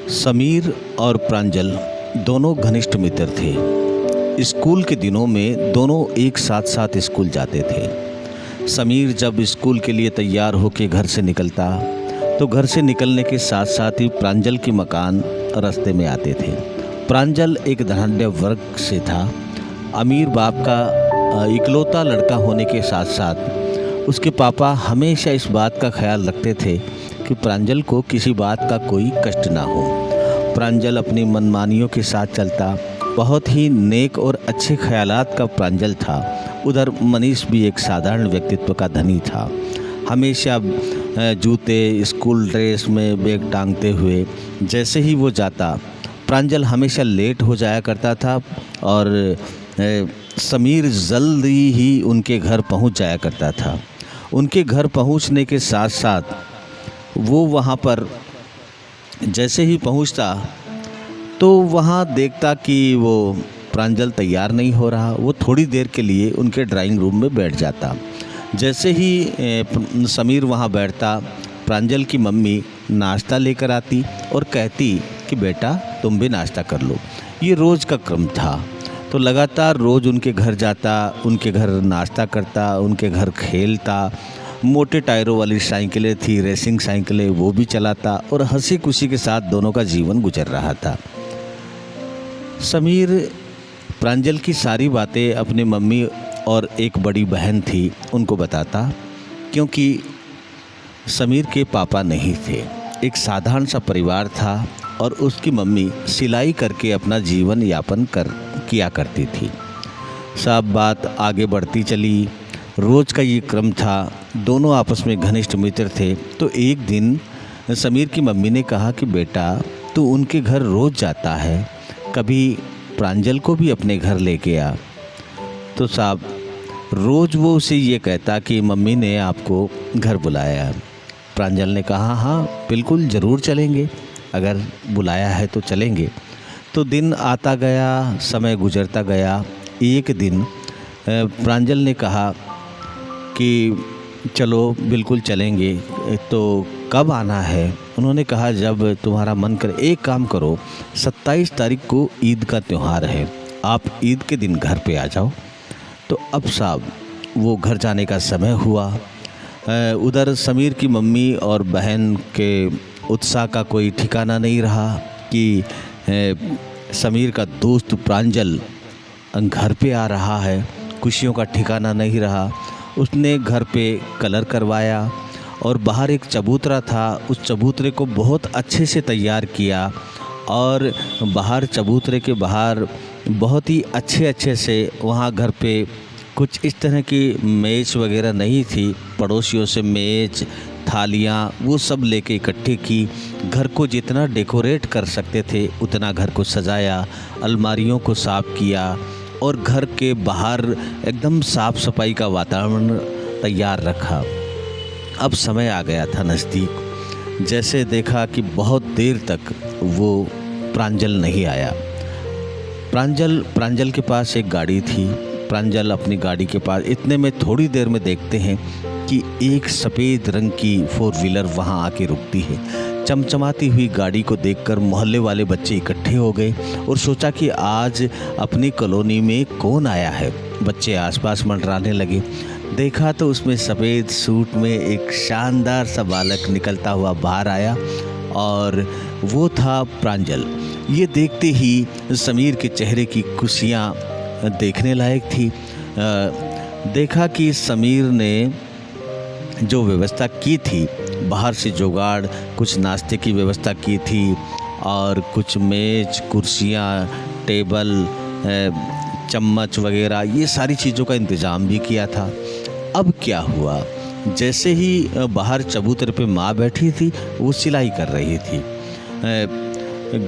समीर और प्रांजल दोनों घनिष्ठ मित्र थे। स्कूल के दिनों में दोनों एक साथ साथ स्कूल जाते थे। समीर जब स्कूल के लिए तैयार होकर घर से निकलता तो घर से निकलने के साथ साथ ही प्रांजल के मकान रास्ते में आते थे। प्रांजल एक धनाढ्य वर्ग से था। अमीर बाप का इकलौता लड़का होने के साथ साथ उसके पापा हमेशा इस बात का ख्याल रखते थे कि प्रांजल को किसी बात का कोई कष्ट ना हो। प्रांजल अपनी मनमानियों के साथ चलता, बहुत ही नेक और अच्छे ख्यालात का प्रांजल था। उधर मनीष भी एक साधारण व्यक्तित्व का धनी था। हमेशा जूते, स्कूल ड्रेस में बैग टांगते हुए जैसे ही वो जाता, प्रांजल हमेशा लेट हो जाया करता था और समीर जल्दी ही उनके घर पहुंच जाया करता था। उनके घर पहुंचने के साथ साथ वो वहाँ पर जैसे ही पहुँचता तो वहाँ देखता कि वो प्रांजल तैयार नहीं हो रहा। वो थोड़ी देर के लिए उनके ड्राइंग रूम में बैठ जाता। जैसे ही समीर वहाँ बैठता, प्रांजल की मम्मी नाश्ता लेकर आती और कहती कि बेटा तुम भी नाश्ता कर लो। ये रोज़ का क्रम था। तो लगातार रोज़ उनके घर जाता, उनके घर नाश्ता करता, उनके घर खेलता। मोटे टायरों वाली साइकिलें थी, रेसिंग साइकिलें, वो भी चलाता और हंसी खुशी के साथ दोनों का जीवन गुजर रहा था। समीर प्रांजल की सारी बातें अपनी मम्मी और एक बड़ी बहन थी उनको बताता, क्योंकि समीर के पापा नहीं थे। एक साधारण सा परिवार था और उसकी मम्मी सिलाई करके अपना जीवन यापन किया करती थी। सब बात आगे बढ़ती चली। रोज़ का ये क्रम था। दोनों आपस में घनिष्ठ मित्र थे। तो एक दिन समीर की मम्मी ने कहा कि बेटा तू उनके घर रोज़ जाता है, कभी प्रांजल को भी अपने घर लेके आ। तो साहब रोज़ वो उसे ये कहता कि मम्मी ने आपको घर बुलाया है। प्रांजल ने कहा हाँ बिल्कुल ज़रूर चलेंगे, अगर बुलाया है तो चलेंगे। तो दिन आता गया, समय गुजरता गया। एक दिन प्रांजल ने कहा कि चलो बिल्कुल चलेंगे, तो कब आना है? उन्होंने कहा जब तुम्हारा मन करे। एक काम करो, 27 तारीख को ईद का त्यौहार है, आप ईद के दिन घर पे आ जाओ। तो अब साहब वो घर जाने का समय हुआ। उधर समीर की मम्मी और बहन के उत्साह का कोई ठिकाना नहीं रहा कि समीर का दोस्त प्रांजल घर पे आ रहा है। खुशियों का ठिकाना नहीं रहा। उसने घर पे कलर करवाया और बाहर एक चबूतरा था, उस चबूतरे को बहुत अच्छे से तैयार किया और बाहर चबूतरे के बाहर बहुत ही अच्छे से वहाँ घर पे कुछ इस तरह की मेज़ वगैरह नहीं थी। पड़ोसियों से मेज़, थालियाँ वो सब लेके इकट्ठे की। घर को जितना डेकोरेट कर सकते थे उतना घर को सजाया, अलमारियों को साफ़ किया और घर के बाहर एकदम साफ़ सफाई का वातावरण तैयार रखा। अब समय आ गया था नज़दीक। जैसे देखा कि बहुत देर तक वो प्रांजल नहीं आया। प्रांजल के पास एक गाड़ी थी। प्रांजल अपनी गाड़ी के पास, इतने में थोड़ी देर में देखते हैं कि एक सफ़ेद रंग की 4 व्हीलर वहाँ आके रुकती है। चमचमाती हुई गाड़ी को देखकर मोहल्ले वाले बच्चे इकट्ठे हो गए और सोचा कि आज अपनी कॉलोनी में कौन आया है। बच्चे आसपास मंडराने लगे। देखा तो उसमें सफ़ेद सूट में एक शानदार सा बालक निकलता हुआ बाहर आया और वो था प्रांजल। ये देखते ही समीर के चेहरे की खुशियाँ देखने लायक थी। देखा कि समीर ने जो व्यवस्था की थी, बाहर से जुगाड़, कुछ नाश्ते की व्यवस्था की थी और कुछ मेज, कुर्सियाँ, टेबल, चम्मच वगैरह ये सारी चीज़ों का इंतज़ाम भी किया था। अब क्या हुआ, जैसे ही बाहर चबूतरे पे माँ बैठी थी, वो सिलाई कर रही थी।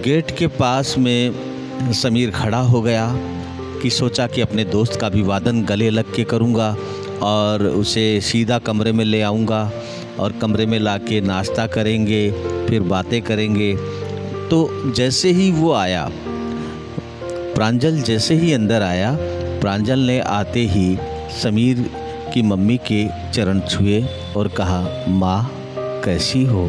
गेट के पास में समीर खड़ा हो गया कि सोचा कि अपने दोस्त का अभिवादन गले लग के करूँगा और उसे सीधा कमरे में ले आऊँगा और कमरे में लाके नाश्ता करेंगे, फिर बातें करेंगे। तो जैसे ही वो आया, प्रांजल जैसे ही अंदर आया, प्रांजल ने आते ही समीर की मम्मी के चरण छुए और कहा माँ कैसी हो।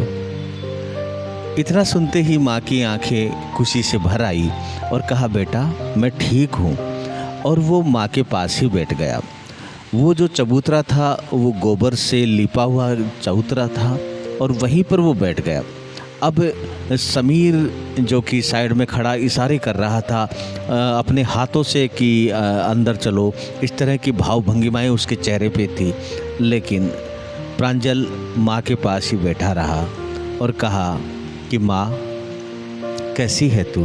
इतना सुनते ही माँ की आंखें खुशी से भर आई और कहा, बेटा मैं ठीक हूँ। और वो माँ के पास ही बैठ गया। वो जो चबूतरा था वो गोबर से लिपा हुआ चबूतरा था और वहीं पर वो बैठ गया। अब समीर जो कि साइड में खड़ा इशारे कर रहा था अपने हाथों से कि अंदर चलो, इस तरह की भाव भंगिमाएँ उसके चेहरे पे थी। लेकिन प्रांजल माँ के पास ही बैठा रहा और कहा कि माँ कैसी है तू?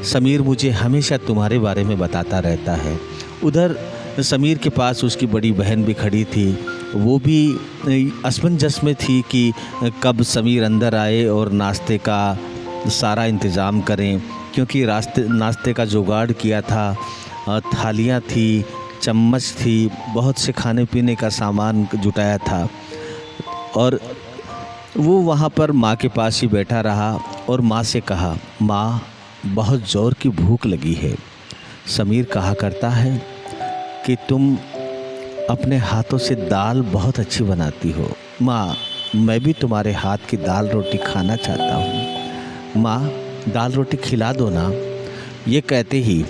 समीर मुझे हमेशा तुम्हारे बारे में बताता रहता है। उधर समीर के पास उसकी बड़ी बहन भी खड़ी थी। वो भी असमंजस में थी कि कब समीर अंदर आए और नाश्ते का सारा इंतज़ाम करें, क्योंकि नाश्ते का जुगाड़ किया था। थालियाँ थी, चम्मच थी, बहुत से खाने पीने का सामान जुटाया था। और वो वहाँ पर माँ के पास ही बैठा रहा और माँ से कहा, माँ बहुत ज़ोर की भूख लगी है। समीर कहा करता है कि तुम अपने हाथों से दाल बहुत अच्छी बनाती हो। माँ मैं भी तुम्हारे हाथ की दाल रोटी खाना चाहता हूँ। माँ दाल रोटी खिला दो ना। ये कहते ही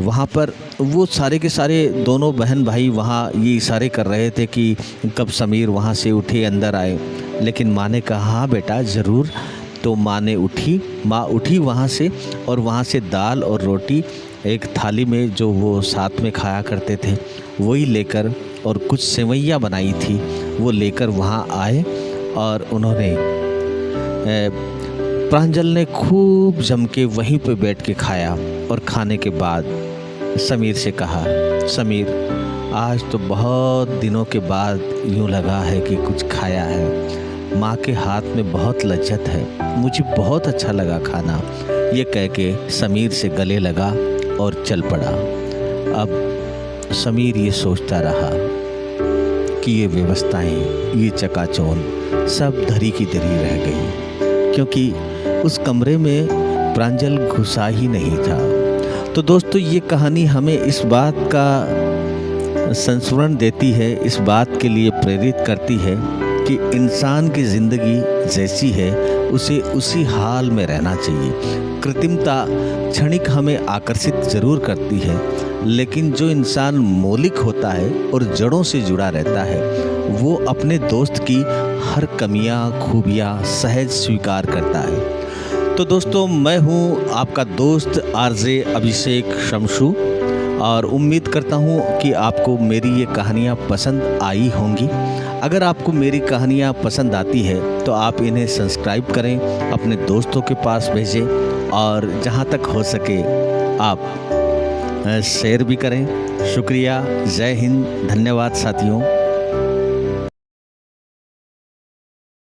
वहाँ पर वो सारे के सारे दोनों बहन भाई वहाँ ये इशारे कर रहे थे कि कब समीर वहाँ से उठे अंदर आए। लेकिन माँ ने कहा, हाँ बेटा ज़रूर। तो माँ उठी वहाँ से और वहाँ से दाल और रोटी एक थाली में जो वो साथ में खाया करते थे वही लेकर, और कुछ सेवैयाँ बनाई थी वो लेकर वहाँ आए। और उन्होंने प्रांजल ने खूब जम के वहीं पे बैठ के खाया। और खाने के बाद समीर से कहा, समीर आज तो बहुत दिनों के बाद यूँ लगा है कि कुछ खाया है। माँ के हाथ में बहुत लज्जत है, मुझे बहुत अच्छा लगा खाना। ये कह के समीर से गले लगा और चल पड़ा। अब समीर ये सोचता रहा कि ये व्यवस्थाएं, ये चकाचौंध सब धरी की धरी रह गई, क्योंकि उस कमरे में प्रांजल घुसा ही नहीं था। तो दोस्तों ये कहानी हमें इस बात का संस्मरण देती है, इस बात के लिए प्रेरित करती है कि इंसान की ज़िंदगी जैसी है उसे उसी हाल में रहना चाहिए। कृत्रिमता क्षणिक हमें आकर्षित ज़रूर करती है, लेकिन जो इंसान मौलिक होता है और जड़ों से जुड़ा रहता है वो अपने दोस्त की हर कमियां खूबियां सहज स्वीकार करता है। तो दोस्तों मैं हूं आपका दोस्त आरजे अभिषेक शमशू, और उम्मीद करता हूं कि आपको मेरी ये कहानियां पसंद आई होंगी। अगर आपको मेरी कहानियां पसंद आती है तो आप इन्हें सब्सक्राइब करें, अपने दोस्तों के पास भेजें, और जहां तक हो सके आप शेयर भी करें। शुक्रिया, जय हिंद, धन्यवाद साथियों।